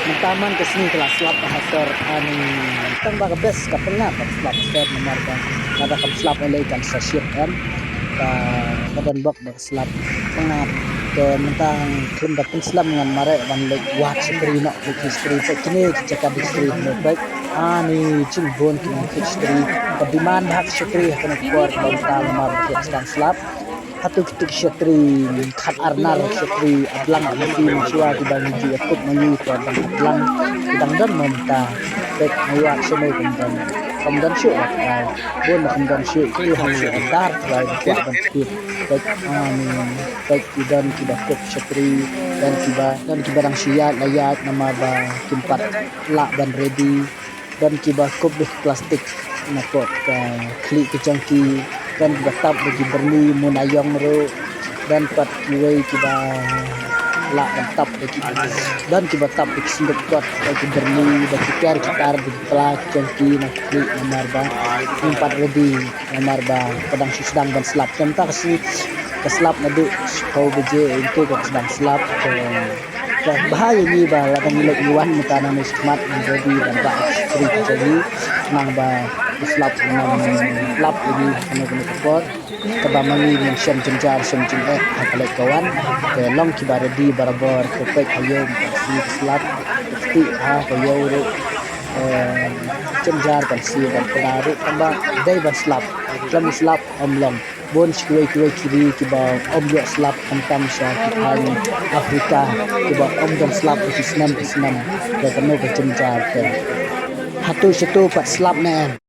Taman ke sini kelas slap haser ani tembak bes ka pernah ka slap set nomor kan kada ka slap oleh kan saship kan ka badan bok bak slap pengat ke mentang klum dapat slap dengan mare ban lek wat history no lek history pe kini cakap history no baik ani cimbon kini history ka biman hak history kan kuat bantang mar sedang slap hatu kitik syatri khat arnar syatri ablang mesti chua di bang ji akut mangi ke bang ablang dang dan memta bek aywa sene kemudian syu bon kemudian syu ki hang dar bai kuat ban skip bek ani bek idan kiba kut syatri dan kiba dang syia layat nama ba kimpat la ban ready dan kiba kup plastik nakot ka kli kecangki dan batap bagi berli munayong ro dan pat kiwai kiba la batap bagi dan kiba tap bagi sindut kot bagi berli bagi kiar kitar bagi pelak cengki nakli namar ba empat ready namar ba pedang sedang dan selap tentang si keselap nadu kau beje itu ke sedang selap ke bahaya ni ba ladang milik iwan mutana ni smart menjadi dan ba istri jadi nang ba slap lap ini kena kepot kebamangi yang syam jenjar syam jenek hakalek kawan ke long kibara di barabor kopek hayom si slap pasti kayo jenjar kan si dan penaru tambah dai ban slap lam slap omlong bon kuai kiri kiba om yo slap hentam sya kitan Afrika kiba om dan slap isnam ke kena ke jenjar ke hatu situ pat slap nen